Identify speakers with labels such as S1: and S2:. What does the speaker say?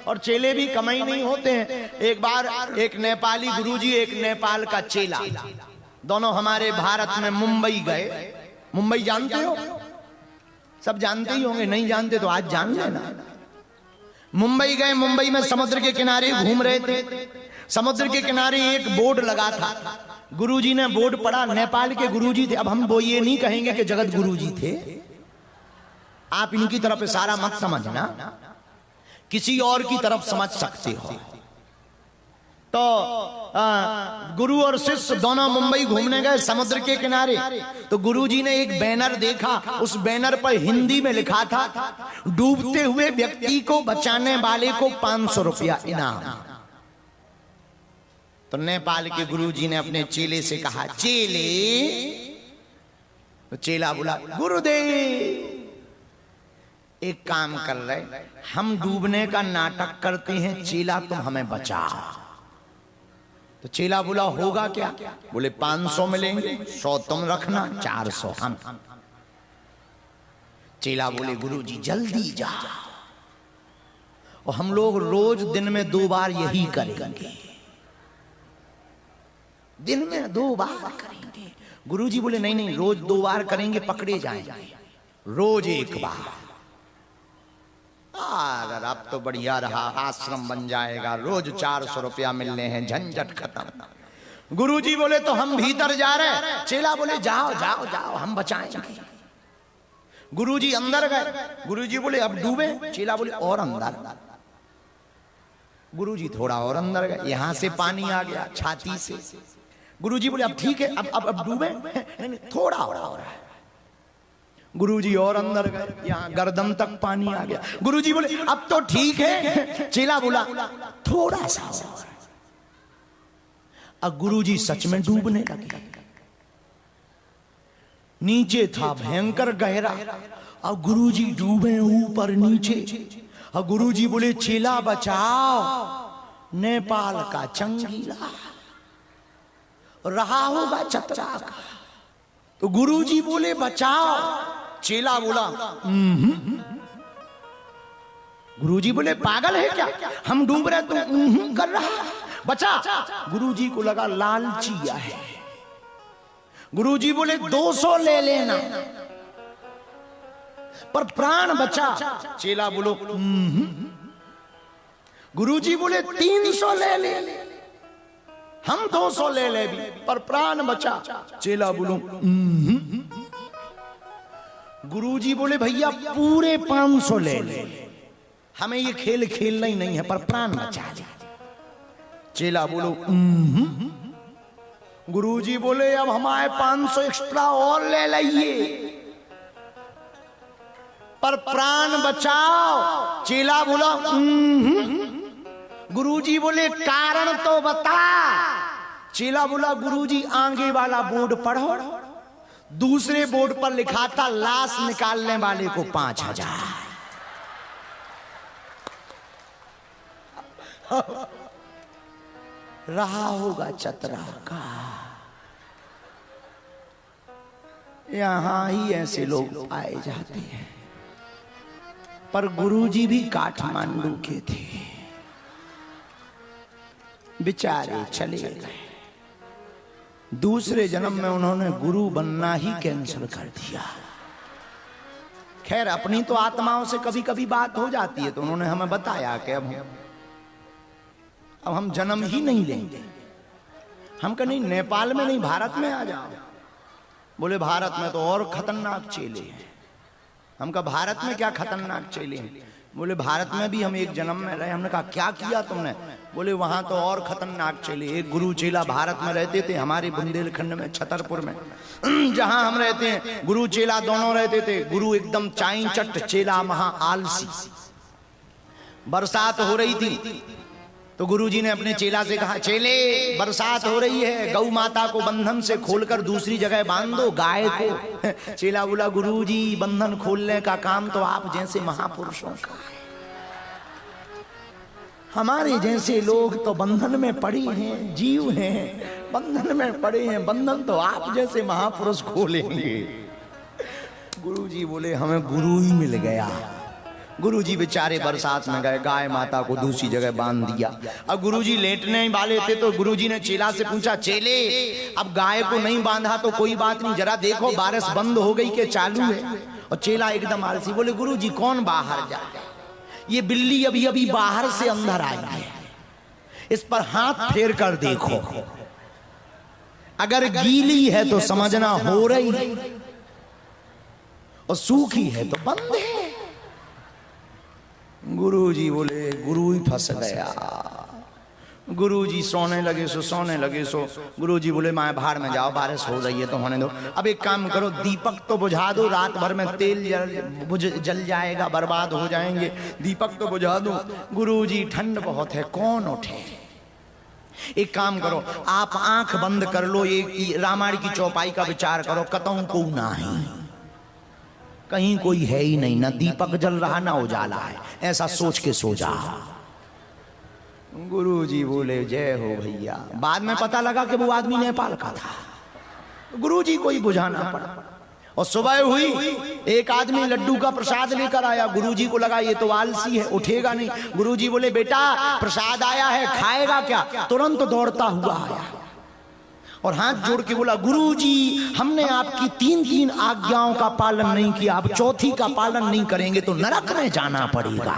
S1: और चेले भी कम ही नहीं होते हैं। एक बार एक नेपाली गुरुजी, एक नेपाल का चेला, दोनों हमारे भारत में मुंबई गए। मुंबई जानते हो? सब जानते ही होंगे, नहीं जानते तो आज जान लेना। मुंबई गए, मुंबई में समुद्र के किनारे घूम रहे थे। समुद्र के किनारे एक बोर्ड लगा था। गुरुजी ने बोर्ड पढ़ा, नेपाल के गुरुजी थे। अब हम वो ये नहीं कहेंगे कि जगत गुरुजी थे, आप इनकी तरफ इशारा मत समझना, किसी और की तरफ समझ सकते हो। तो गुरु और शिष्य दोनों मुंबई घूमने गए समुद्र के किनारे। तो गुरुजी ने एक बैनर देखा, उस बैनर पर हिंदी में लिखा था, डूबते हुए व्यक्ति को बचाने वाले को 500 रुपया इनाम। तो नेपाल के गुरुजी ने अपने चेले से कहा, चेले। तो चेला बोला, गुरुदेव एक काम कर रहे, हम डूबने का नाटक करते हैं, चेला तुम हमें बचाओ। तो चेला बोला, होगा क्या? बोले 500 मिलेंगे, 100 तुम रखना, 400 हम। चेला बोले, गुरुजी जल्दी जाओ, और हम लोग रोज दिन में 2 बार यही करेंगे, दिन में 2 बार करेंगे। गुरुजी बोले, नहीं नहीं, रोज 2 बार करेंगे पकड़े जाएंगे, रोज 1 बार। अब तो बढ़िया रहा, आश्रम बन जाएगा, रोज 400 रुपया मिलने हैं, झंझट खत्म। गुरुजी बोले, तो हम भीतर जा रहे। चेला बोले, जाओ जाओ जाओ, हम बचाएंगे। गुरुजी अंदर गए। गुरुजी बोले, अब डूबे? चेला बोले, और अंदर। गुरुजी थोड़ा और अंदर गए, यहां से पानी आ गया छाती से। गुरुजी बोले, अब ठीक है, अब डूबे? नहीं, थोड़ा और है। गुरुजी और अंदर गए, यहाँ गर्दन तक पानी आ गया। गुरुजी बोले, अब तो ठीक है। चेला बोला, थोड़ा सा और। अब गुरुजी सच में डूबने लगे। नीचे था भयंकर गहरा, अब गुरुजी डूबे ऊपर नीचे। अब गुरुजी बोले, चेला बचाओ, नेपाल का चंगीला रहा होगा चतरा का। तो गुरुजी बोले, बचाओ। चेला बोला, गुरुजी बोले, पागल है क्या, हम डूब रहे तो कर रहा, बचा। गुरुजी को लगा लालचिया है। गुरुजी बोले, 200 ले लेना पर प्राण बचा। चेला बोलो, गुरुजी बोले, 300 ले ले, हम 200 ले ले भी, पर प्राण बचा। चेला बोलो, गुरुजी बोले, भैया पूरे 500 ले ले, हमें ये खेल खेलना ही नहीं है, पर प्राण बचा ले। चेला बोलो, गुरुजी बोले, अब हमारे 500 एक्स्ट्रा और ले लिए, पर प्राण बचाओ। चेला बोला, गुरुजी बोले, कारण तो बता। चेला बोला, गुरुजी आगे वाला बोर्ड पढ़ो। दूसरे बोर्ड पर लिखा था, लाश निकालने वाले को 5000। रहा होगा चतरा का। यहां ही ऐसे लोग पाए जाते हैं। पर गुरुजी भी काठमांडू के थे, बेचारे चले गए। दूसरे जन्म में उन्होंने गुरु बनना ही कैंसिल कर दिया। खैर, अपनी तो आत्माओं से कभी कभी बात हो जाती है, तो उन्होंने हमें बताया कि अब हम जन्म ही नहीं लेंगे। हम कहा, नहीं, नेपाल में नहीं, भारत में आ जाओ। बोले, भारत में तो और खतरनाक चेले हैं। हम कहा, भारत में क्या खतरनाक चेले हैं? बोले, भारत में भी हम एक जन्म में रहे। हमने कहा, क्या किया तुमने? बोले, वहां तो और खतरनाक चेले। एक गुरु चेला भारत में रहते थे, हमारे बुंदेलखंड में, छतरपुर में जहां हम रहते हैं, गुरु चेला दोनों रहते थे। गुरु एकदम चाई चट, चेला महा आलसी। बरसात हो रही थी, तो गुरुजी ने अपने चेला से कहा, चेले बरसात हो रही है, गौ माता को बंधन से खोलकर दूसरी जगह बांध दो, गाय को। चेला बोला, गुरुजी बंधन खोलने का काम तो आप जैसे महापुरुषों का है, हमारे जैसे लोग तो बंधन में पड़े हैं, जीव हैं, बंधन में पड़े हैं, बंधन तो आप जैसे महापुरुष खोलेंगे। गुरुजी बोले, हमें गुरु ही मिल गया, गुरुजी बेचारे बरसात में गए, गाय माता को दूसरी जगह बांध दिया। अब गुरुजी लेटने ही वाले थे तो गुरुजी ने चेला से पूछा, चेले अब गाय को नहीं बांधा तो कोई बात नहीं, जरा देखो बारिश बंद हो गई के चालू है। और चेला एकदम आलसी बोले, गुरुजी कौन बाहर जाए, ये बिल्ली अभी अभी बाहर से अंदर आई है, इस पर हाथ फेर कर देखो, अगर गीली है तो समझना हो रही है और सूखी है तो बंद है। गुरुजी बोले, गुरु ही फंस गया। गुरुजी सोने लगे सो। गुरुजी बोले, माँ बाहर में जाओ, बारिश हो रही है तो होने दो। अब एक काम करो, दीपक तो बुझा दो, रात भर में तेल जल जाएगा, बर्बाद हो जाएंगे, दीपक तो बुझा दो। गुरुजी ठंड बहुत है, कौन उठे। एक काम करो, आप आंख बंद कर लो, एक रामायण की चौपाई का विचार करो, कतहु को ना ही, कहीं कोई है ही नहीं, ना दीपक जल रहा ना उजाला है, ऐसा सोच के सो जा। गुरुजी बोले, जय हो भैया। बाद में पता लगा कि वो आदमी नेपाल का था, गुरुजी को ही बुझाना पड़ा। और सुबह हुई, एक आदमी लड्डू का प्रसाद लेकर आया। गुरुजी को लगा ये तो आलसी है, उठेगा नहीं। गुरुजी बोले, बेटा प्रसाद आया है, खाएगा क्या। तुरंत दौड़ता हुआ आया और हाथ जोड़ के बोला, गुरुजी हमने आपकी 3 आज्ञाओं का पालन नहीं किया, अब चौथी का पालन नहीं करेंगे तो नरक में जाना पड़ेगा।